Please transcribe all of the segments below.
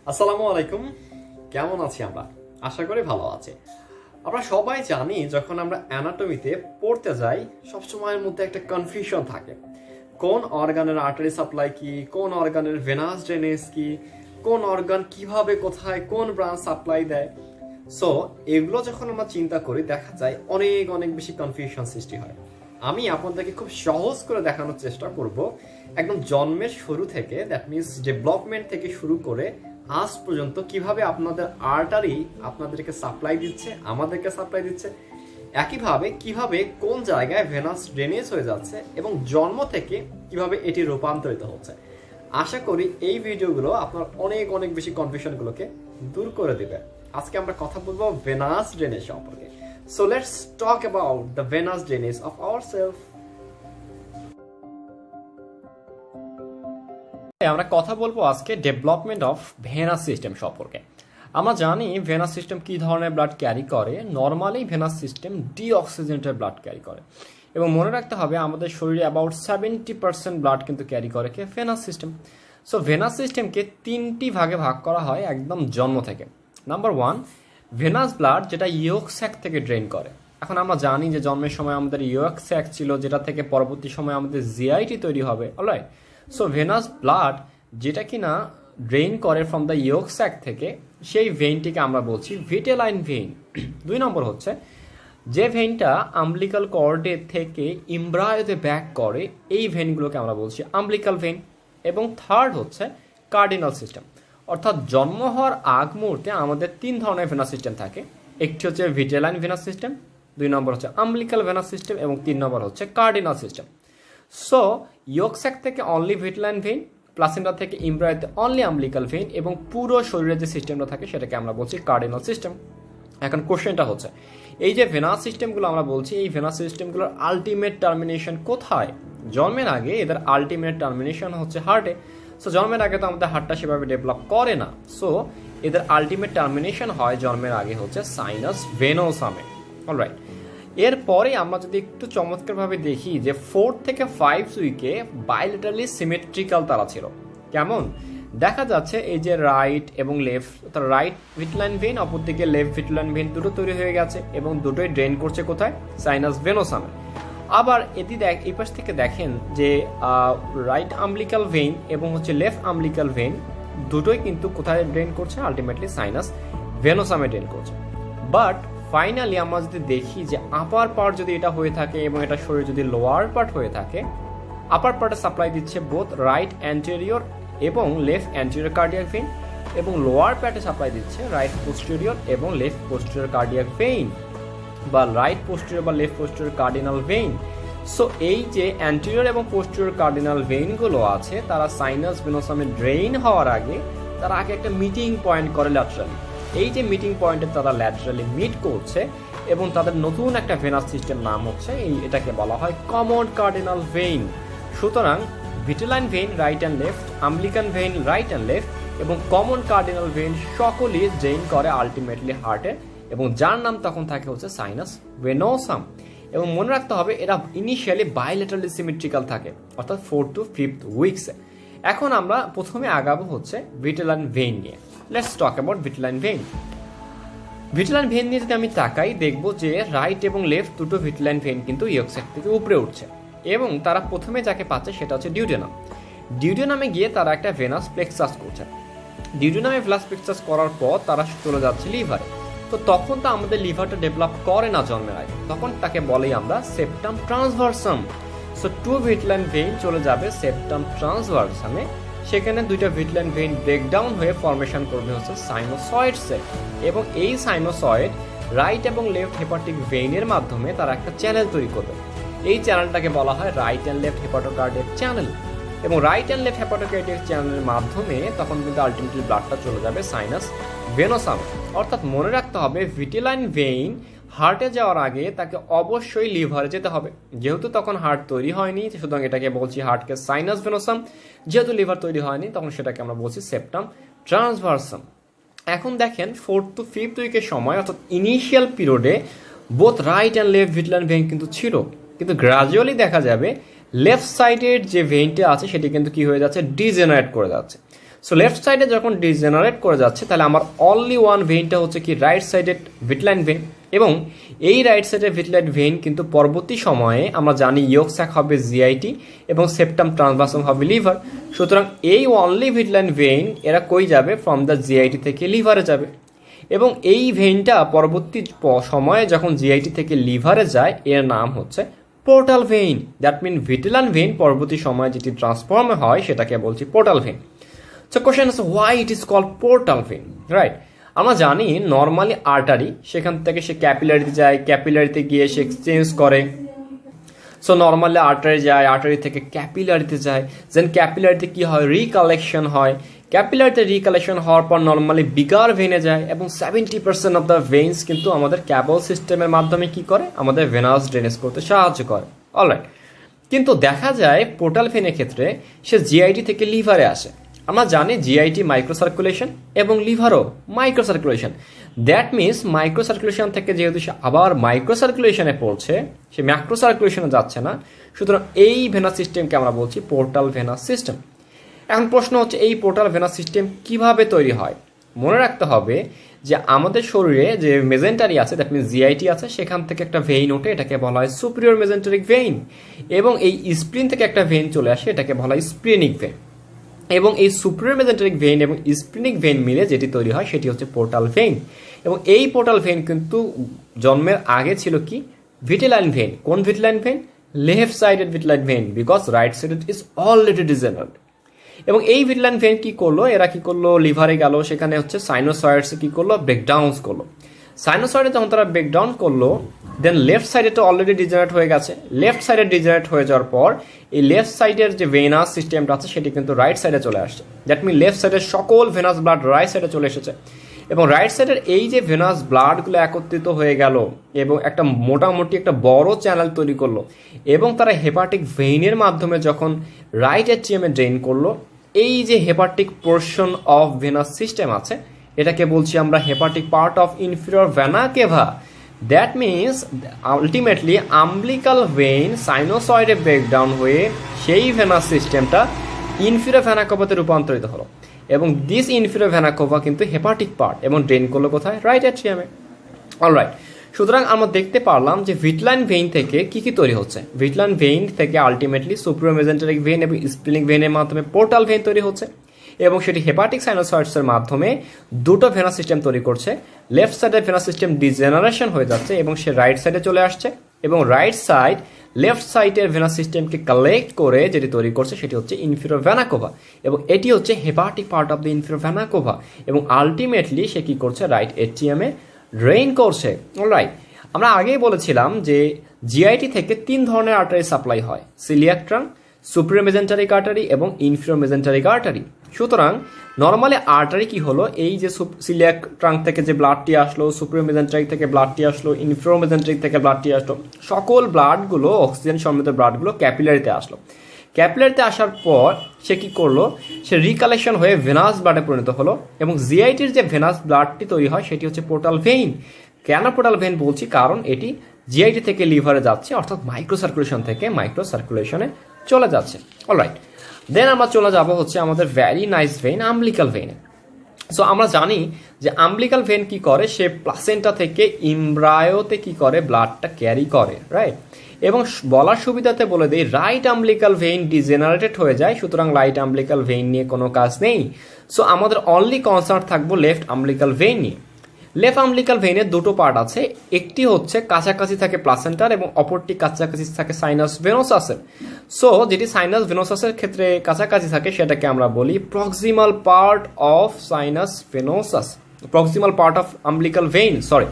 আসসালামু আলাইকুম। কেমন আছি আমরা? আশা করি ভালো আছি। আমরা সবাই জানি যখন আমরা অ্যানাটমিতে পড়তে যাই সবসময়ের মধ্যে একটা কনফিউশন থাকে। কোন অর্গানের আর্টারি সাপ্লাই কি, কোন অর্গানের ভেনাস ড্রেনেজ কি, কোন অর্গান কিভাবে কোথায় কোন ব্রাঞ্চ সাপ্লাই দেয়। সো এগুলো যখন আমরা চিন্তা করি দেখা যায় অনেক অনেক বেশি কনফিউশন সৃষ্টি হয়। আমি আপনাদেরকে খুব সহজ করে দেখানোর চেষ্টা করব একদম জন্মের শুরু থেকে, দ্যাট মিনস ডেভেলপমেন্ট থেকে শুরু করে আজ পর্যন্ত কিভাবে আপনাদের আর্টারি আপনাদেরকে সাপ্লাই দিচ্ছে, আমাদেরকে সাপ্লাই দিচ্ছে, একইভাবে কিভাবে কোন জায়গায় ভেনাস ড্রেনেজ হয়ে যাচ্ছে এবং জন্ম থেকে কিভাবে এটি রূপান্তরিত হচ্ছে। আশা করি এই ভিডিওগুলো আপনার অনেক অনেক বেশি কনফিউশনগুলোকে দূর করে দেবে। আজকে আমরা কথা বলবো ভেনাস ড্রেনেজ সম্পর্কে। So let's talk about the venous drainage of ourself. আমরা কথা বলবো আজকে ডেভেলপমেন্ট অফ ভেনাস সিস্টেম সম্পর্কে। আমরা জানি ভেনাস সিস্টেম কি ধরনের ব্লাড ক্যারি করে। Normally venous system deoxygenated blood carry করে এবং মনে রাখতে হবে আমাদের শরীরে অ্যাবাউট 70% ব্লাড কিন্তু ক্যারি করে কে ভেনাস সিস্টেম। সো ভেনাস সিস্টেমকে তিনটি ভাগে ভাগ করা হয় একদম জন্ম থেকে। নাম্বার 1, ভেনাস ব্লাড যেটা ইয়ক স্যাক থেকে ড্রেন করে। এখন আমরা জানি যে জন্মের সময় আমাদের ইয়ক স্যাক ছিল, যেটা থেকে পরবর্তী সময় আমাদের জিআইটি তৈরি হবে। অলরাইট, সো ভেনাস ব্লাড যেটা কিনা ড্রেন করে ফ্রম দ্য ইয়ক স্যাক থেকে, সেই ভেইনটিকে আমরা বলছি ভিটেলাইন ভেইন। 2 নম্বর হচ্ছে যে ভেইনটা আম্বলিকাল কর্ডে থেকে ইমব্রায়োতে ব্যাক করে, এই ভেইনগুলোকে আমরা বলছি আম্বলিকাল ভেইন। এবং থার্ড হচ্ছে কার্ডিনাল সিস্টেম। অর্থাৎ জন্ম হওয়ার আগ মুহূর্তে আমাদের 3 ধরনের ভেনাস সিস্টেম থাকে। একটি হচ্ছে ভিটেলাইন ভেনাস সিস্টেম, 2 নম্বর হচ্ছে আম্বলিকাল ভেনাস সিস্টেম এবং 3 নম্বর হচ্ছে কার্ডিনাল সিস্টেম। সো ইয়কস্যাক থেকে অনলি ভিটেলাইন ভেইন, প্লাসেন্টা থেকে ইমব্রায়োতে অনলি আম্বলিকাল ভেইন এবং পুরো শরীরের যে সিস্টেমটা থাকে সেটাকে আমরা বলছি কার্ডিনাল সিস্টেম। এখন কোশ্চেনটা হচ্ছে এই যে ভেনাস সিস্টেমগুলো আমরা বলছি, এই ভেনাস সিস্টেমগুলোর আলটিমেট টার্মিনেশন কোথায়? জন্মের আগে এদের আলটিমেট টার্মিনেশন হচ্ছে হার্টে। সো জন্মের আগে তো আমাদের হার্টটা সেভাবে ডেভেলপ করে না। সো এদের আলটিমেট টার্মিনেশন হয় জন্মের আগে হচ্ছে সাইনাস ভেনোসামে। অলরাইট, এরপরে আমরা যদি একটু চমৎকারভাবে দেখি যে 4 থেকে 5 উইকে বাইলেটারালি সিমেট্রিক্যাল তারা ছিল। কেমন দেখা যাচ্ছে এই যে রাইট এবং লেফট, রাইট ভিটেলাইন ভেইন অপরদিকে লেফট ভিটেলাইন ভেইন দুটো তৈরি হয়ে গেছে এবং দুটোই ড্রেন করছে কোথায়? সাইনাস ভেনোসামে। আবার এই পাশ থেকে দেখেন যে রাইট আম্বলিকাল ভেইন এবং হচ্ছে লেফট আম্বলিকাল ভেইন দুটোই কিন্তু কোথায় ড্রেন করছে? আলটিমেটলি সাইনাস ভেনোসামে ড্রেন করছে। বাট ফাইনালি আমরা যদি দেখি যে আপার পার্ট যদি এটা হয়ে থাকে এবং এটা শরীর যদি লোয়ার পার্ট হয়ে থাকে, আপার পার্টে সাপ্লাই দিচ্ছে বোথ রাইট অ্যান্টেরিয়র এবং লেফট অ্যান্টেরিয়র কার্ডিয়াক ভেইন এবং লোয়ার পার্টে সাপ্লাই দিচ্ছে রাইট পোস্টেরিয়র এবং লেফট পোস্টেরিয়র কার্ডিয়াক ভেইন বা রাইট পোস্টেরিয়র বা left posterior cardinal vein. So এই যে অ্যান্টেরিয়র এবং পোস্টেরিয়র কার্ডিনাল ভেইনগুলো আছে তারা সাইনাস ভেনোসামে ড্রেইন হওয়ার আগে তারা আগে একটা মিটিং পয়েন্ট করে ল্যাটারালি। এই যে মিটিং পয়েন্টে তারা ল্যাটারালি মিট করছে এবং তাদের নতুন একটা ভেনাস সিস্টেম নাম হচ্ছে এটাকে বলা হয় কমন কার্ডিনাল ভেইন। সুতরাং vitelline vein right and left, umbilical vein right and left এবং কমন কার্ডিনাল ভেইন সকলেই ড্রেইন করে আলটিমেটলি হার্টে এবং যার নাম তখন থাকে হচ্ছে সাইনাস ভেনোসাম। এবং মনে রাখতে হবে এরা ইনিশিয়ালি বাইলেটারালি সিমেট্রিক্যাল থাকে, অর্থাৎ 4 to 5 উইকসে। এখন আমরা প্রথমে আগাবো হচ্ছে ভিটেলাইন ভেইন নিয়ে। Let's talk about vitelline vein. Vitelline vein নিয়ে যদি আমি তাকাই দেখবো যে রাইট এবং লেফট দুটো ভিটেলাইন ভেইন কিন্তু ইয়কস্যাক থেকে উপরে উঠছে এবং তারা প্রথমে যাকে পাচ্ছে সেটা হচ্ছে ডিউডেনাম। ডিউডেনামে গিয়ে তারা একটা ভেনাস প্লেক্সাস করছে। ডিউডেনামে ভেনাস প্লেক্সাস করার পর তারা চলে যাচ্ছে লিভারে। তো তখন তো আমাদের লিভারটা ডেভেলপ করে না জন্মের আগে, তখন তাকে বলেই আমরা সেপ্টাম ট্রান্সভার্সাম। সো 2 ভিটেলাইন ভেইন চলে যাবে সেপ্টাম ট্রান্সভার্সামে, সেখানে 2টা ভিটেলাইন ভেইন ব্রেকডাউন হয়ে ফরমেশন করবে হচ্ছে সাইনোসয়েডসে এবং এই সাইনোসয়েড রাইট এবং লেফট হেপাটিক ভেইনের মাধ্যমে তারা একটা চ্যানেল তৈরি করবে। এই চ্যানেলটাকে বলা হয় রাইট অ্যান্ড লেফট হেপাটোকার্ডিয়াক চ্যানেল এবং রাইট অ্যান্ড লেফট হেপাটোকার্ডিয়াক চ্যানেলের মাধ্যমে তখন কিন্তু আলটিমেটলি ব্লাডটা চলে যাবে সাইনাস ভেনোসাম। অর্থাৎ মনে রাখতে হবে ভিটেলাইন ভেইন হার্টে যাওয়ার আগে তাকে অবশ্যই লিভারে যেতে হবে। যেহেতু তখন হার্ট তৈরি হয়নি সুতরাং এটাকে বলছি হার্টকে সাইনাস ভেনোসাম, যেহেতু লিভার তৈরি হয়নি তখন সেটাকে আমরা বলছি সেপ্টাম ট্রান্সভার্সাম। এখন দেখেন 4 to 5 উইকের সময় অর্থাৎ ইনিশিয়াল পিরিয়ডে both right and left vitelline vein কিন্তু ছিল, কিন্তু গ্রাজুয়ালি দেখা যাবে লেফট সাইডের যে ভেইনটা আছে সেটি কিন্তু কি হয়ে যাচ্ছে? ডিজেনারেট করে যাচ্ছে। সো লেফট সাইডে যখন ডিজেনারেট করে যাচ্ছে তাহলে আমার অনলি ওয়ান ভেইনটা হচ্ছে কি রাইট সাইডেড ভিটলাইন ভেইন, এবং এই রাইট সাইডের ভিটলাইন ভেইন কিন্তু পরবর্তী সময়ে আমরা জানি ইয়ক স্যাক হবে জিআইটি এবং সেপ্টাম ট্রান্সভার্সাম হবে লিভার। সুতরাং এই অনলি ভিটলাইন ভেইন এরা কই যাবে? ফ্রম দ্য জিআইটি থেকে লিভারে যাবে, এবং এই ভেইনটা পরবর্তী সময়ে যখন জিআইটি থেকে লিভারে যায় এর নাম হচ্ছে portal vein. That mean vitelline vein পরবর্তী সময়ে যেটি ট্রান্সফর্ম হয় সেটাকে বলছি portal vein. So question is why it is called portal vein, right? আমরা জানি নর্মালি আর্টারি, সেখান থেকে সে ক্যাপিলারিতে যায়, ক্যাপিলারিতে গিয়ে সে এক্সচেঞ্জ করে। সো নর্মালি আর্টারি যায়, আর্টারি থেকে ক্যাপিলারিতে যায়, দেন ক্যাপিলারিতে কি হয়? রিকালেকশন হয়। ক্যাপিলারিতে রিকালেকশন হওয়ার পর নর্মালি বিগার ভেনে যায়, এবং 70% অফ দ্য ভেইনস কিন্তু আমাদের ক্যাবল সিস্টেমের মাধ্যমে কি করে? আমাদের ভেনাস ড্রেনেজ করতে সাহায্য করে। অলরাইট, কিন্তু দেখা যায় পোর্টাল ভেনের ক্ষেত্রে সে জিআইটি থেকে লিভারে আসে। আমরা জানি জিআইটি মাইক্রো সার্কুলেশন এবং লিভারও micro circulation. That means micro circulation থেকে যেহেতু সে আবার মাইক্রো সার্কুলেশনে পড়ছে, সে ম্যাক্রো সার্কুলেশনে যাচ্ছে না, সুতরাং এই ভেনাস সিস্টেমকে আমরা বলছি পোর্টাল ভেনাস সিস্টেম। এখন প্রশ্ন হচ্ছে এই পোর্টাল ভেনাস সিস্টেম কিভাবে তৈরি হয়? মনে রাখতে হবে যে আমাদের শরীরে যে মেজেন্টারি আছে, দ্যাট মিনস জিআইটি আছে, সেখান থেকে একটা ভেইন ওঠে, এটাকে বলা হয় সুপিরিয়র মেজেন্টারিক ভেইন, এবং এই স্প্লিন থেকে একটা ভেইন চলে আসে, এটাকে বলা হয় স্প্লিনিক ভেইন, এবং এই সুপিরিয়র মেজেন্টারিক ভেইন এবং স্প্লিনিক ভেইন মিলে যেটি তৈরি হয় সেটি হচ্ছে পোর্টাল ভেইন। এবং এই পোর্টাল ভেইন কিন্তু জন্মের আগে ছিল কি? Vitelline vein. কোন vitelline vein? Left sided vitelline vein, because right sided is already degenerate. এবং এই ভিটেলাইন ভেইন কি করলো? এরা কি করলো? লিভারে গেল, সেখানে হচ্ছে সাইনোসয়েডসে কি করলো? ব্রেকডাউনস করলো। সাইনোসয়েডে যখন তারা ব্রেকডাউন করলো, দেন লেফট সাইডে তো অলরেডি ডিজেনারেট হয়ে গেছে। লেফট সাইডে ডিজেনারেট হয়ে যাওয়ার পর এই লেফট সাইডের যে ভেনাস সিস্টেমটা আছে সেটি কিন্তু রাইট সাইডে চলে আসছে। দ্যাট মিন লেফট সাইডের সকল ভেনাস ব্লাড রাইট সাইডে চলে এসেছে, এবং রাইট সাইডের এই যে ভেনাস ব্লাডগুলো একত্রিত হয়ে গেল এবং একটা মোটামুটি একটা বড় চ্যানেল তৈরি করলো, এবং তারা হেপাটিক ভেইনের মাধ্যমে যখন রাইট এট্রিয়ামে ড্রেন করলো, এই যে hepatic portion of venous system আছে এটাকে বলছি আমরা hepatic part of inferior vena cava. That means ultimately umbilical vein সাইনোসয়েডে ব্রেকডাউন হয়ে সেই ভেনাস সিস্টেমটা ইনফিরিয়র ভেনা কেভাতে রূপান্তরিত হলো, এবং দিস ইনফিরিয়র ভেনা কেভা কিন্তু হেপাটিক পার্ট, এবং ড্রেন করলো কোথায়? রাইট অ্যাট্রিয়ামে। অলরাইট, সুতরাং আমরা দেখতে পারলাম যে ভিটলাইন ভেইন থেকে কি কি তৈরি হচ্ছে। ভিটলাইন ভেইন থেকে আলটিমেটলি সুপিরিয়র মেজেন্টারিক ভেইন এবং স্প্লিনিক ভেইনের মাধ্যমে পোর্টাল ভেইন তৈরি হচ্ছে, এবং সেটি হেপাটিক সাইনোসয়েডসের মাধ্যমে দুটো ভেনাস সিস্টেম তৈরি করছে। লেফট সাইডের ভেনাস সিস্টেম ডিজেনারেশন হয়ে যাচ্ছে এবং সে রাইট সাইডে চলে আসছে, এবং রাইট সাইড লেফট সাইডের ভেনাস সিস্টেমকে কালেক্ট করে যেটি তৈরি করছে সেটি হচ্ছে ইনফিরিয়র ভেনা কেভা, এবং এটি হচ্ছে hepatic part of the inferior vena cava, এবং আলটিমেটলি সে কি করছে? রাইট এট্রিয়ামে ড্রেইন করছে। অলরাইট, আমরা আগেই বলেছিলাম যে জিআইটি থেকে তিন ধরনের আর্টারি সাপ্লাই হয়: coeliac trunk, superior mesenteric artery এবং ইনফিরিয়র মেজেন্টারিক আর্টারি। সুতরাং নর্মালি আর্টারি কি হলো? এই যে সিলিয়াক ট্রাঙ্ক থেকে যে ব্লাডটি আসলো, সুপিরিয়র মেজেন্টারিক থেকে ব্লাডটি আসলো, ইনফিরিয়র মেজেন্টারিক থেকে ব্লাডটি আসলো, সকল ব্লাডগুলো অক্সিজেন সমৃদ্ধ ব্লাডগুলো ক্যাপিলারিতে আসলো। ক্যাপিলারিতে আসার পর সে কি করলো? সে রিকালেকশন হয়ে ভেনাস ব্লাডে পরিণত হলো, এবং জিআইটির যে ভেনাস ব্লাডটি তৈরি হয় সেটি হচ্ছে পোর্টাল ভেইন। কেন পোর্টাল ভেইন বলছি? কারণ এটি জিআইটি থেকে লিভারে যাচ্ছে, অর্থাৎ মাইক্রো সার্কুলেশন থেকে মাইক্রো সার্কুলেশনে চলে যাচ্ছে। অলরাইট, দেন আমরা চলে যাব হচ্ছে আমাদের ভ্যারি নাইস ভেইন, আম্বলিকাল ভেইনে। সো আমরা জানি যে আম্বলিকাল ভেইন কি করে? সে প্লাসেন্টা থেকে ইমব্রায়োতে কি করে? ব্লাডটা ক্যারি করে, রাইট? এবং বলার সুবিধাতে বলে দিই, রাইট আম্বলিকাল ভেইন ডিজেনারেটেড হয়ে যায়, সুতরাং রাইট আম্বলিকাল ভেইন নিয়ে কোনো কাজ নেই। সো আমাদের অনলি কনসার্ন থাকবো লেফট আম্বলিকাল ভেইন নিয়ে। লেফট আম্বলিকাল ভেইনের দুটো পার্ট আছে, একটি হচ্ছে কাছাকাছি থাকে প্লাসেন্টার এবং অপরটি কাছাকাছি থাকে সাইনাস ভেনোসাসের। সো যেটি সাইনাস ভেনোসাসের ক্ষেত্রে কাছাকাছি থাকে সেটাকে আমরা বলি proximal part of sinus venosus, proximal part of umbilical vein, sorry.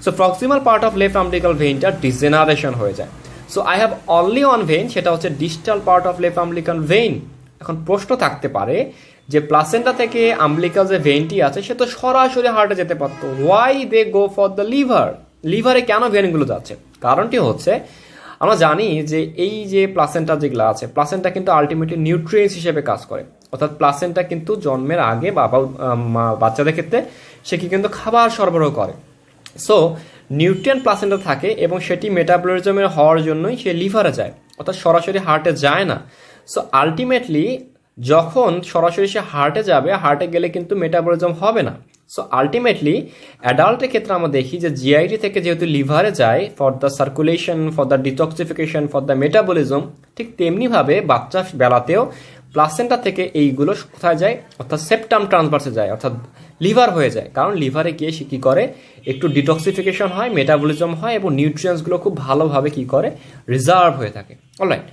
So proximal part of left umbilical ভেইনটা ডিজেনারেশন হয়ে যায়। So I have only one vein, সেটা হচ্ছে distal part of left umbilical vein. এখন প্রশ্ন থাকতে পারে যে প্লাসেন্টা থেকে আম্বলিকাল যে ভেইনটি আছে সে তো সরাসরি হার্টে যেতে পারতো, why they go for the liver? লিভারে কেন ভেইনগুলো যাচ্ছে? কারণটি হচ্ছে আমরা জানি যে এই যে প্লাসেন্টা যেগুলো আছে, প্লাসেন্টা কিন্তু আলটিমেটলি নিউট্রিয়েন্টস হিসেবে কাজ করে, অর্থাৎ প্লাসেন্টা কিন্তু জন্মের আগে বাচ্চাদের ক্ষেত্রে সে কি কিন্তু খাবার সরবরাহ করে। সো নিউট্রিয়েন্ট প্লাসেন্টা থাকে এবং সেটি মেটাবলিজমের হওয়ার জন্যই সে লিভারে যায়, অর্থাৎ সরাসরি হার্টে যায় না। সো আলটিমেটলি যখন সরাসরি সে হার্টে যাবে, হার্টে গেলে কিন্তু মেটাবলিজম হবে না। সো আলটিমেটলি অ্যাডাল্টের ক্ষেত্রে আমরা দেখি যে জিআইটি থেকে যেহেতু লিভারে যায় for the circulation, for the detoxification, for the metabolism, ঠিক তেমনিভাবে বাচ্চা বেলাতেও প্লাসেন্টা থেকে এইগুলো কোথায় যায়, অর্থাৎ সেপ্টাম ট্রান্সভার্সে যায়, অর্থাৎ লিভার হয়ে যায়। কারণ লিভারে গিয়ে সে কী করে, একটু ডিটক্সিফিকেশন হয়, মেটাবলিজম হয় এবং নিউট্রিয়েন্টসগুলো খুব ভালোভাবে কী করে, রিজার্ভ হয়ে থাকে। অলরাইট,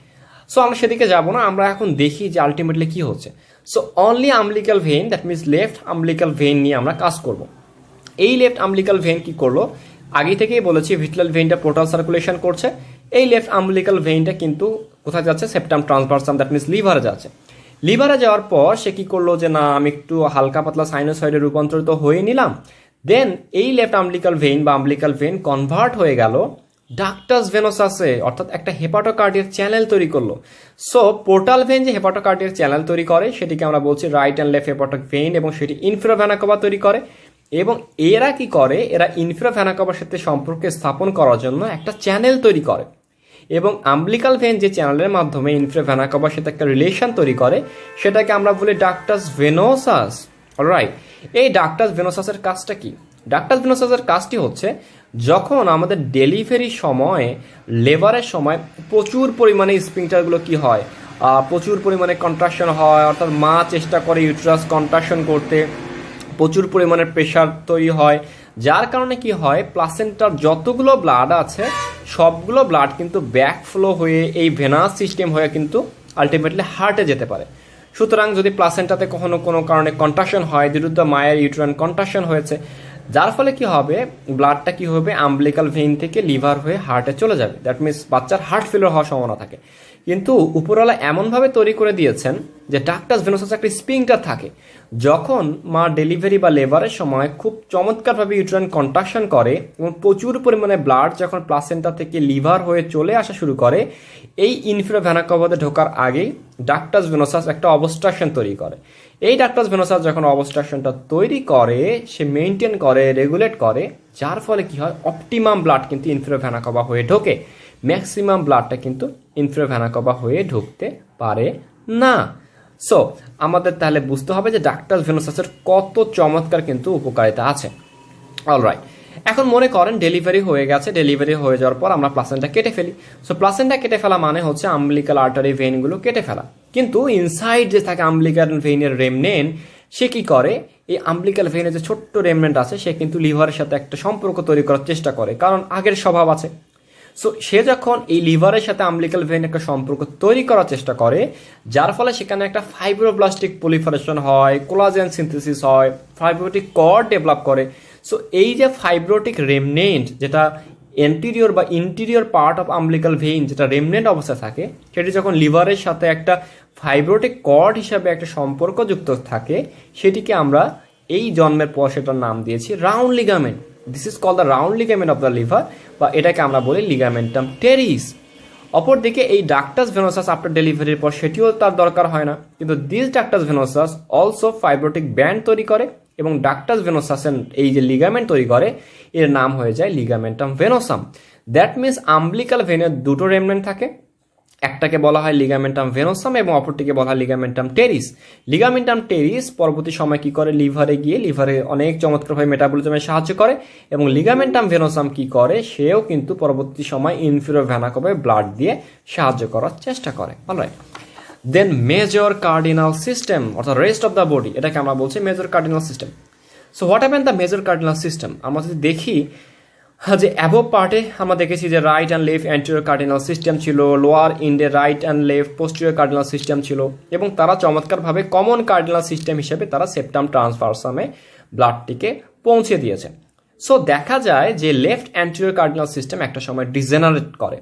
সো আমরা সেদিকে যাব না, আমরা এখন দেখি যে আলটিমেটলি কী হচ্ছে। So only umbilical vein, that means left umbilical vein নিয়ে আমরা কাজ করব। এই লেফট আম্বিলিক্যাল ভেইন কি করলো, আগে থেকেই বলেছি ভিট্রাল ভেইনটা পোর্টাল সার্কুলেশন করছে, এই লেফট আম্বিলিক্যাল ভেইনটা কিন্তু কোথায় যাচ্ছে, সেপ্টাম ট্রান্সভার্সাম, দ্যাট মিনস লিভারে যাচ্ছে। লিভারে যাওয়ার পর সে কি করলো যে না আমি একটু হালকা পাতলা সাইনোসয়েডে রূপান্তরিত হয়ে নিলাম, দেন এই লেফট আম্বিলিক্যাল ভেইন বা আম্বিলিক্যাল ভেইন কনভার্ট হয়ে গেল ডাক্টাস ভেনোসাসে, অর্থাৎ একটা হেপাটোকার্ডিয়াক চ্যানেল তৈরি করলো। সো পোর্টাল ভেইন যে হেপাটোকার্ডিয়াক চ্যানেল তৈরি করে সেটিকে আমরা বলছি right and left hepatic vein, এবং সেটি ইনফেরিয়র ভেনা কাভা তৈরি করে। এবং এরা কি করে, এরা ইনফেরিয়র ভেনা কাভার সাথে সম্পর্ক স্থাপন করার জন্য একটা চ্যানেল তৈরি করে, এবং আম্বিলিক্যাল ভেইন যে চ্যানেলের মাধ্যমে ইনফেরিয়র ভেনা কাভার সাথে একটা রিলেশন তৈরি করে সেটাকে আমরা বলি ডাক্টাস ভেনোসাস। অলরাইট, এই ডাক্টাস ভেনোসাসের কাজটা কি? ডাক্টাস ভেনোসাসের কাজটি হচ্ছে যখন আমাদের ডেলিভারির সময়, লেবারের সময় প্রচুর পরিমাণে স্পিংটারগুলো কি হয়, প্রচুর পরিমাণে কন্ট্রাকশন হয়, অর্থাৎ মা চেষ্টা করে ইউট্রাস কন্ট্রাকশন করতে, প্রচুর পরিমাণে প্রেশার তৈরি হয়, যার কারণে কি হয়, প্লাসেন্টার যতগুলো ব্লাড আছে সবগুলো ব্লাড কিন্তু ব্যাকফ্লো হয়ে এই ভেনাস সিস্টেম হয়ে কিন্তু আলটিমেটলি হার্টে যেতে পারে। সুতরাং যদি প্লাসেন্টাতে কখনো কোনো কারণে কন্ট্রাকশন হয়, বিরুদ্ধে মায়ের ইউটেরাইন কন্ট্রাকশন হয়েছে, যার ফলে কি হবে, ব্লাডটা কি হবে, আম্বিলিক্যাল ভেইন থেকে লিভার হয়ে হার্টে চলে যাবে, দ্যাট মিনস বাচ্চার হার্ট ফেলিওর হওয়ার সম্ভাবনা থাকে। কিন্তু উপরওয়ালা এমনভাবে তৈরি করে দিয়েছেন যে ডাক্টাস ভেনোসাস একটা স্পিংটার থাকে, যখন মা ডেলিভারি বা লেবারের সময় খুব চমৎকারভাবে ইউটেরাইন কন্ট্রাকশন করে এবং প্রচুর পরিমাণে ব্লাড যখন প্লাসেন্টা থেকে লিভার হয়ে চলে আসা শুরু করে, এই ইনফেরিয়র ভেনা কাভাতে ঢোকার আগেই ডাক্টাস ভেনোসাস একটা অবস্ট্রাকশন তৈরি করে। এই ডাক্টাস ভেনোসাস যখন অবস্ট্রাকশনটা তৈরি করে, সে মেনটেন করে, রেগুলেট করে, যার ফলে কি হয়, অপটিমাম ব্লাড কিন্তু ইনফেরিয়র ভেনা কাভা হয়ে ঢোকে, ম্যাক্সিমাম ব্লাডটা কিন্তু ইনফেরিয়র ভেনা কাভা হয়ে ঢুকতে পারে না। সো আমাদের তাহলে বুঝতে হবে যে ডাক্টাস ভেনোসাসের কত চমৎকার কিন্তু উপকারিতা আছে। অলরাইট, এখন মনে করেন ডেলিভারি হয়ে গেছে, ডেলিভারি হয়ে যাওয়ার পর আমরা প্লাসেন্টা কেটে ফেলি। সো প্লাসেন্টা কেটে ফেলা মানে হচ্ছে আম্বিলিক্যাল আর্টারি ভেইনগুলো কেটে ফেলা, কিন্তু ইনসাইড যে থাকে আম্বিলিক্যাল ভেইনের রেমনেন্ট, সে কি করে, এই আম্বিলিক্যাল ভেইনের যে ছোট্ট রেমনেন্ট আছে সে কিন্তু লিভারের সাথে একটা সম্পর্ক তৈরি করার চেষ্টা করে, কারণ আগের স্বভাব আছে। সো সে যখন এই লিভারের সাথে আম্বিলিক্যাল ভেইন একটা সম্পর্ক তৈরি করার চেষ্টা করে, যার ফলে সেখানে একটা ফাইব্রোব্লাস্টিক পলিফারেশন হয়, কোলাজেন সিনথেসিস হয়, ফাইব্রোটিক কর্ড ডেভেলপ করে। সো এই যে ফাইব্রোটিক রেমনেন্ট, যেটা এন্টিরিয়র বা interior part of umbilical vein যেটা রেমনেন্ট অবস্থায় থাকে, সেটি যখন লিভারের সাথে একটা ফাইব্রোটিক কর্ড হিসাবে একটা সম্পর্ক যুক্ত থাকে, সেটিকে আমরা এই জন্মের পর সেটার নাম দিয়েছি round ligament. This is call the round ligament of the liver, বা এটাকে আমরা বলি লিগামেন্টাম টেরিস। অপরদিকে এই ডাক্টাস ভেনোসাস আফটার ডেলিভারির পর সেটিও তার দরকার হয় না, কিন্তু this ductus venosus also fibrotic band তৈরি করে, এবং ডাক্টাস ভেনোসাসের এই যে লিগামেন্ট তৈরি করে এর নাম হয়ে যায় লিগামেন্টাম ভেনোসাম। দ্যাট মিনস আম্বিলিক্যাল ভেনের দুটো রেমনেন্ট থাকে, একটাকে বলা হয় লিগামেন্টাম ভেনোসাম এবং অপরটিকে বলা হয় লিগামেন্টাম টেরিস। লিগামেন্টাম টেরিস পরবর্তী সময় কি করে, লিভারে গিয়ে লিভারে অনেক চমৎকারভাবে মেটাবলিজমে সাহায্য করে, এবং লিগামেন্টাম ভেনোসাম কি করে, সেও কিন্তু পরবর্তী সময় ইনফেরিয়র ভেনা কাভায় ব্লাড দিয়ে সাহায্য করার চেষ্টা করে। Alright, then major cardinal system অর্থাৎ রেস্ট অফ দ্য বডি, এটাকে আমরা বলছি major cardinal system. So what happen the major cardinal system? আমরা যদি দেখি যে অ্যাবোভ পার্টে আমরা দেখেছি যে right and left anterior cardinal system ছিল, লোয়ার ইন্ডে right and left posterior cardinal system ছিল, এবং তারা চমৎকারভাবে কমন কার্ডিনাল সিস্টেম হিসেবে তারা সেপ্টাম ট্রান্সভার্সামে ব্লাডটিকে পৌঁছে দিয়েছে। সো দেখা যায় যে লেফট অ্যান্টিরিয়র কার্ডিনাল সিস্টেম একটা সময় ডিজেনারেট করে।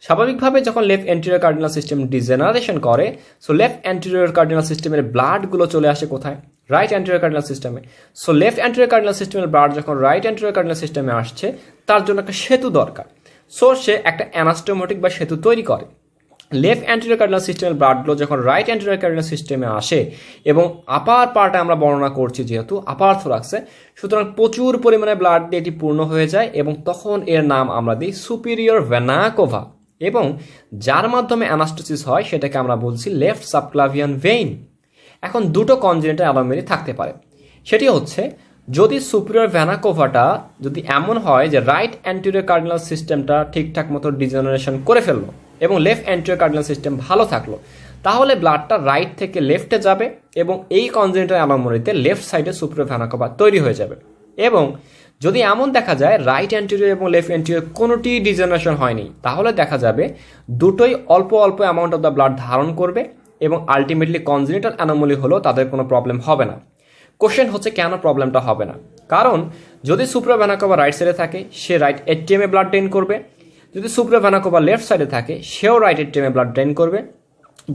স্বাভাবিকভাবে যখন left anterior cardinal system degeneration করে, সো লেফট অ্যান্টিরিয়র কার্ডিনাল সিস্টেমের ব্লাডগুলো চলে আসে কোথায়, রাইট অ্যান্টিরিয়র কার্ডিনাল সিস্টেমে। সো লেফট অ্যান্টিরিয়র কার্ডিনাল সিস্টেমের ব্লাড যখন রাইট অ্যান্টিরিয়র কার্ডিনাল সিস্টেমে আসছে, তার জন্য একটা সেতু দরকার। সো সে একটা অ্যানাস্টোমোটিক বা সেতু তৈরি করে। লেফট অ্যান্টিরিয়র কার্ডিনাল সিস্টেমের ব্লাডগুলো যখন রাইট অ্যান্টিরিয়র কার্ডিনাল সিস্টেমে আসে, এবং আপার পার্টে আমরা বর্ণনা করছি যেহেতু আপার থোরাক্সে, সুতরাং প্রচুর পরিমাণে ব্লাড দিয়ে এটি পূর্ণ হয়ে যায়, এবং তখন এর নাম আমরা দিই সুপিরিয়র ভেনা কাভা। এবং যার মাধ্যমে অ্যানাস্টোসিস হয় সেটাকে আমরা বলছি লেফট সাবক্লাভিয়ান ভেইন। এখন দুটো কনজেনিটাল অ্যানোমালি থাকতে পারে, সেটি হচ্ছে যদি সুপিরিয়র ভেনা কোভাটা যদি এমন হয় যে রাইট অ্যান্টেরিয়র কার্ডিনাল সিস্টেমটা ঠিকঠাক মতো ডিজেনারেশন করে ফেললো এবং লেফট অ্যান্টেরিয়র কার্ডিনাল সিস্টেম ভালো থাকলো, তাহলে ব্লাডটা রাইট থেকে লেফটে যাবে এবং এই কনজেনিটাল অ্যানোমালিতে লেফট সাইডে সুপিরিয়র ভেনা কোভা তৈরি হয়ে যাবে। এবং যদি এমন দেখা যায় রাইট অ্যান্টেরিয়র এবং লেফট অ্যান্টেরিয়র কোনোটি ডিজেনারেশন হয়নি, তাহলে দেখা যাবে দুটোই অল্প অল্প অ্যামাউন্ট অফ দ্য ব্লাড ধারণ করবে এবং আলটিমেটলি কনজেনিটাল অ্যানোমালি হলেও তাদের কোনো প্রবলেম হবে না। কোশ্চেন হচ্ছে কেন প্রবলেমটা হবে না? কারণ যদি সুপিরিয়র ভেনা কোভা রাইট সাইডে থাকে সে রাইট এটিএমে ব্লাড ড্রেন করবে, যদি সুপিরিয়র ভেনা কোভা লেফট সাইডে থাকে সেও রাইট এটিএমে ব্লাড ড্রেন করবে।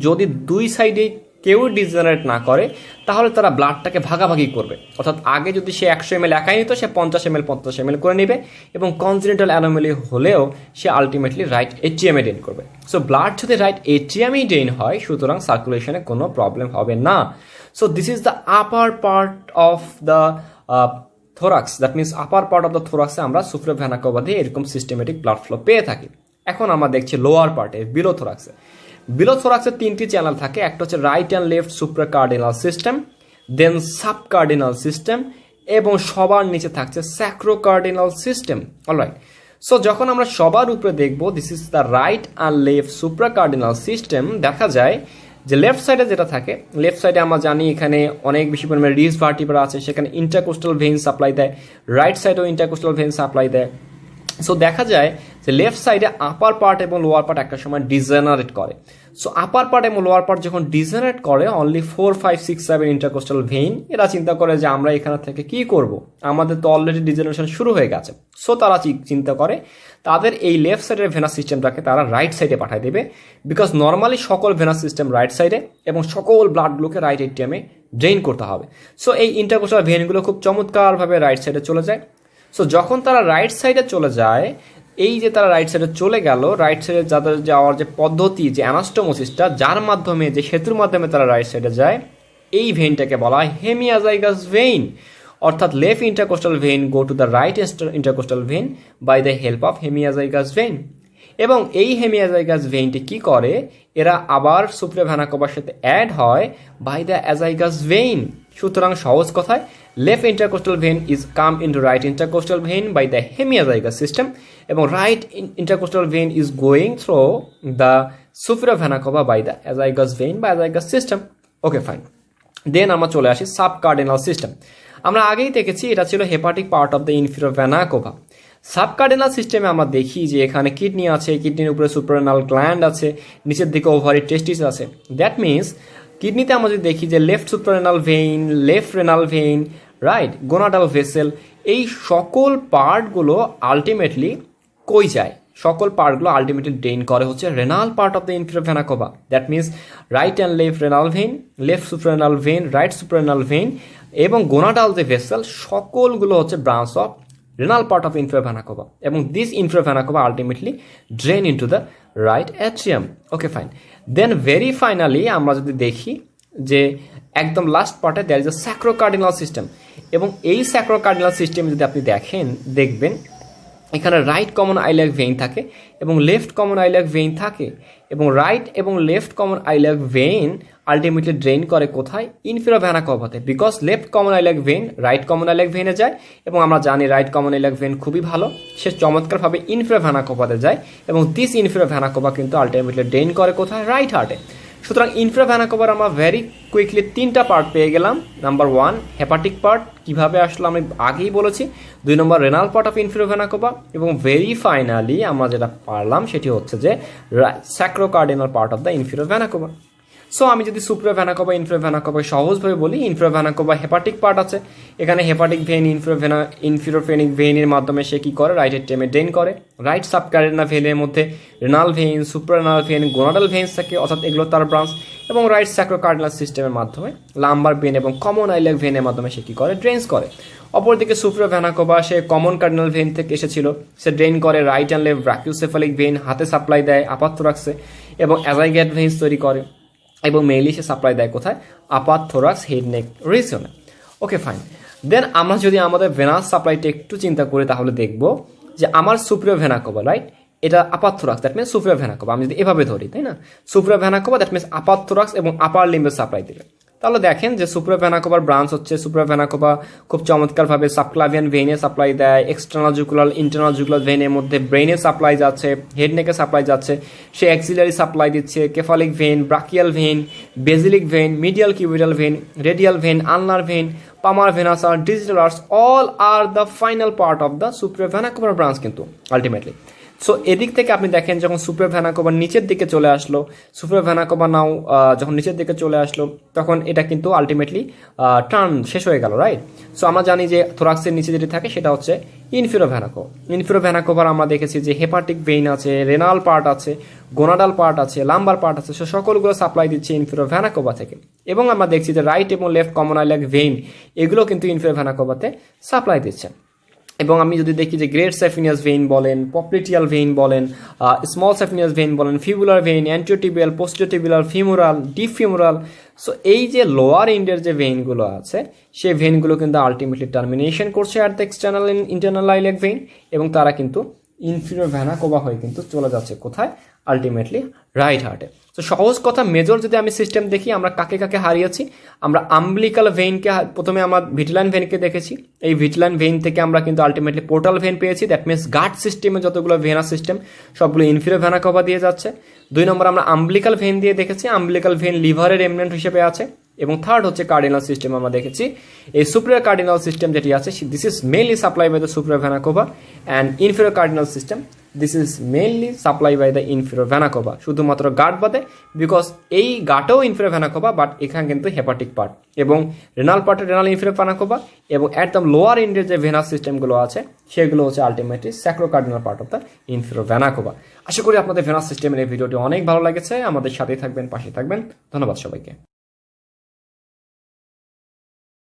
যদি দুই সাইডে কেউ ডিজেনারেট না করে তাহলে তারা ব্লাডটাকে ভাগাভাগি করবে, অর্থাৎ আগে যদি সে 100 ml একাই নিত সে 50 ml 50 ml করে নেবে এবং কনজেনিটাল অ্যানোমালি হলেও সে আলটিমেটলি রাইট এটিএমে ড্রেন করবে। সো ব্লাড যদি রাইট এটিএমেই ড্রেন হয় সুতরাং সার্কুলেশনে কোনো প্রবলেম হবে না। So this is the upper part of the thorax, that means upper part of the থোরাক্সে আমরা সুপিরিয়র ভেনা কোভা দিয়ে এরকম সিস্টেমেটিক ব্লাড ফ্লো পেয়ে থাকি। এখন আমরা দেখছি লোয়ার পার্টে বিলো থোরাক্সে। বিলো থোরাক্সের তিনটি চ্যানেল থাকে, একটা হচ্ছে right and left supracardinal system, then subcardinal system এবং সবার নিচে থাকছে স্যাক্রোকার্ডিনাল সিস্টেম। অলরাইট, সো যখন আমরা সবার উপরে দেখব this is the right and left supracardinal system, দেখা যায় যে লেফট সাইডে যেটা থাকে, লেফট সাইডে আমরা জানি এখানে অনেক বেশি পরিমাণে রিজ ভার্টিব্রা আছে, সেখানে ইন্টারকোস্টাল ভেইন সাপ্লাই দেয়, রাইট সাইডেও ইন্টারকোস্টাল ভেইন সাপ্লাই দেয়। সো দেখা যায় যে লেফট সাইডে আপার পার্ট এবং লোয়ার পার্ট একটা সময় ডিজেনারেট করে। সো আপার পার্ট এবং লোয়ার পার্ট যখন ডিজেনারেট করে অনলি 4, 5, 6, 7 ইন্টারকোস্টাল ভেইন, এরা চিন্তা করে যে আমরা এখানে থেকে কি করব, আমাদের তো অলরেডি ডিজেনারেশন শুরু হয়ে গেছে। সো তারা চিন্তা করে তাদের এই লেফট সাইডের ভেনাস সিস্টেমটাকে তারা রাইট সাইডে পাঠিয়ে দেবে, বিকজ নর্মালি সকল ভেনাস সিস্টেম রাইট সাইডে এবং সকল ব্লাডগুলোকে রাইট এটিএমে ড্রেইন করতে হবে। সো এই ইন্টারকোস্টাল ভেইনগুলো খুব চমৎকারভাবে রাইট সাইডে চলে যায়। সো যখন তারা রাইট সাইডে চলে যায়, এই যে তারা রাইট সাইডে চলে গেল, রাইট সাইডে যাদের যাওয়ার যে পদ্ধতি, যে অ্যানাস্টোমোসিসটা, যার মাধ্যমে যে সেতুর মাধ্যমে তারা রাইট সাইডে যায়, এই ভেইনটাকে বলা হয় হেমিয়াজাইগাস ভেইন, অর্থাৎ left intercostal vein go to the right intercostal vein by the help of hemiazygos vein. এবং এই হেমিয়াজাইগাস ভেইনটি কি করে, এরা আবার সুপিরিয়র ভেনা কোভার সাথে অ্যাড হয় বাই দ্য অ্যাজাইগাস ভেইন। সুতরাং সহজ কথায় left intercostal vein is come into right intercostal vein by the hemiazygous system এবং right intercostal vein is going through the superior vena cava by the azygous vein by azygous system. Okay, fine. Then আমরা চলে আসি সাবকার্ডিনাল system. আমরা আগেই দেখেছি এটা ছিল hepatic part of the inferior vena cava. Subcardinal সিস্টেমে আমরা দেখি যে এখানে কিডনি আছে, কিডনির উপরে সুপ্রারেনাল গ্ল্যান্ড আছে, নিচের দিকে ওভারি টেস্টিস আছে। দ্যাট মিনস কিডনিতে আমরা যদি দেখি যে left suprarenal vein, left renal vein, right gonadal vessel, এই সকল পার্টগুলো আলটিমেটলি কই যায়? সকল পার্টগুলো আলটিমেটলি ড্রেইন করে হচ্ছে renal part of the inferior vena cava. That means right and left renal vein, left suprarenal vein, right suprarenal vein এবং গোনাডাল যে ভেসেল, সকলগুলো হচ্ছে branch of renal part of inferior vena cava এবং this inferior vena cava ultimately drain into the right atrium. Okay, fine. Then very finally আমরা যদি দেখি যে একদম লাস্ট পার্টে there is a sacrocardinal system এবং এই sacrocardinal system যদি আপনি দেখবেন এখানে রাইট কমন আইলিয়াক ভেইন থাকে এবং লেফট কমন আইলিয়াক ভেইন থাকে এবং রাইট এবং left common iliac vein ultimately drain করে কোথায়? ইনফিরিয়র ভেনা কভাতে, because left common iliac vein right common iliac ভেইনে যায় এবং আমরা জানি রাইট কমন আইলিয়াক ভেইন খুবই ভালো, সে চমৎকারভাবে ইনফিরিয়র ভেনা কভাতে যায় এবং দিস ইনফিরিয়র ভেনা কভা কিন্তু আলটিমেটলি ড্রেইন করে কোথায়? রাইট হার্টে। সুতরাং ইনফিরিয়র ভেনা কভার আমরা ভেরি কুইকলি তিনটা পার্ট পেয়ে গেলাম। নাম্বার 1 হেপাটিক পার্ট, কিভাবে আসলে আমি আগেই বলেছি। 2 নম্বর renal part of inferior vena cava এবং ভেরি ফাইনালি আমরা যেটা পারলাম সেটি হচ্ছে যে sacrocardinal part of the inferior vena cava. So আমি যদি superior vena cava inferior vena cava সহজভাবে বলি, inferior vena cava hepatic part আছে, এখানে হেপাটিক ভেইন ইনফিরিয়র ফেনিক ভেইনের মাধ্যমে সে কি করে? রাইট এটিএমে ড্রেইন করে। রাইট সাবকার্ডিনাল ভেইনের মধ্যে renal vein, suprarenal vein, gonadal veins থাকে, অর্থাৎ এগুলো তার ব্রাঞ্চ এবং রাইট স্যাক্রোকার্ডিনাল সিস্টেমের মাধ্যমে লাম্বার ভেইন এবং কমন আইলিয়াক ভেইনের মাধ্যমে সে কি করে? ড্রেইনস করে। অপরদিকে সুপিরিয়র ভেনা কভা সে কমন কার্ডিনাল ভেইন থেকে এসেছিল, সে ড্রেইন করে right and left brachiocephalic vein, হাতে সাপ্লাই দেয় আপার থোরাক্সে এবং অ্যাজাইগেট ভেইনস তৈরি করে এবং মেইনলি সে সাপ্লাই দেয় কোথায়? আপার থোরাক্স হেড নেক রিজিয়নে। ওকে, ফাইন। দেন আমরা যদি আমাদের ভেনাস সাপ্লাইটা একটু চিন্তা করি তাহলে দেখব যে আমার সুপিরিয়র ভেনা কভা, রাইট, এটা upper thorax, that means superior vena cava. আমি যদি এভাবে ধরি, তাই না, superior vena cava that means upper thorax এবং আপার লিম্বে সাপ্লাই দিবে। তাহলে দেখেন যে সুপ্রিয়র ভেনা কাভার ব্রাঞ্চ হচ্ছে, সুপ্রিয়র ভেনা কাভা খুব চমৎকারভাবে সাবক্লাভিয়ান ভেইনে সাপ্লাই দেয়, এক্সটার্নাল জুগুলার ইন্টারনাল জুগুলার ভেইনের মধ্যে ব্রেইনে সাপ্লাই যাচ্ছে, হেড নেকে সাপ্লাই যাচ্ছে, সে অ্যাক্সিলারি সাপ্লাই দিচ্ছে, cephalic vein, brachial vein, basilic vein, median cubital vein, radial vein, ulnar vein, palmar venous আর digital arches, all are the final part of the superior vena কাভার branch কিন্তু ultimately. So এদিক থেকে আপনি দেখেন যখন সুপ্রিয়র vena CAVA নিচের দিকে চলে আসলো, সুপ্রিয়র ভেনা কাভা নাও যখন নিচের দিকে চলে আসলো, তখন এটা কিন্তু আলটিমেটলি টার্ন শেষ হয়ে গেল, রাইট। সো আমরা জানি যে থোরাক্সের নিচে যেটি থাকে সেটা হচ্ছে inferior vena CAVA. Inferior vena cover আমরা দেখেছি যে হেপাটিক ভেইন আছে, রেনাল পার্ট আছে, গোনাডাল পার্ট আছে, লাম্বার পার্ট আছে, সো সকলগুলো সাপ্লাই দিচ্ছে ইনফিরিয়র ভেনা কাভা থেকে। এবং আমরা দেখছি যে রাইট এবং লেফট কমন আইল্যাক ভেইন এগুলো কিন্তু ইনফিরিয়র ভেনা কাভাতে সাপ্লাই দিচ্ছে। এবং আমি যদি দেখি যে গ্রেট স্যাফিনিয়াস ভেইন বলেন, পপ্লিটিয়াল ভেইন বলেন, স্মল স্যাফিনিয়াস ভেইন বলেন, fibular vein, anterior tibial, posterior tibial, femoral, deep femoral, so এই যে লোয়ার এন্ডের যে ভেইনগুলো আছে সেই ভেইনগুলো কিন্তু আলটিমেটলি টার্মিনেশন করছে at the external internal iliac vein, এবং তারা কিন্তু ইনফিরিয়র ভেনা কাভা হয়ে কিন্তু চলে যাচ্ছে কোথায়, আলটিমেটলি রাইট হার্টে। তো সহজ কথা, মেজর যদি আমি সিস্টেম দেখি, আমরা কাকে কাকে হারিয়েছি, আমরা আম্বলিকাল ভেইনকে প্রথমে আমরা ভিটিলাইন ভেইনকে দেখেছি, এই ভিটিলাইন ভেইন থেকে আমরা কিন্তু আলটিমেটলি পোর্টাল ভেইন পেয়েছি, দ্যাট মিনস গাট সিস্টেমে যতগুলো ভেনা সিস্টেম সবগুলো ইনফিরিয়র ভেনা কাভা দিয়ে যাচ্ছে। 2 নম্বর আমরা আম্বলিকাল ভেইন দিয়ে দেখেছি, আম্বলিকাল ভেইন লিভারের রেমনেন্ট হিসেবে আছে। এবং থার্ড হচ্ছে কার্ডিনাল সিস্টেম, আমরা দেখেছি এই সুপ্রিয়র কার্ডিনাল সিস্টেম যেটি আছে, this is mainly supply by the superior vena cava, and inferior cardinal system this is mainly supply by the inferior vena cava, শুধুমাত্র গাট বাদে, বিকজ এই গাটেও ইনফিরিয়র ভেনা কাভা, বাট এখানে কিন্তু হেপাটিক পার্ট এবং renal পার্টে renal inferior vena cava, এবং একদম লোয়ার এন্ডের যে ভেনাস সিস্টেমগুলো আছে সেগুলো হচ্ছে ultimately sacrocardinal part of the inferior vena cava. আশা করি আপনাদের ভেনাস সিস্টেমের এই ভিডিওটি অনেক ভালো লেগেছে। আমাদের সাথেই থাকবেন, পাশে থাকবেন। ধন্যবাদ সবাইকে।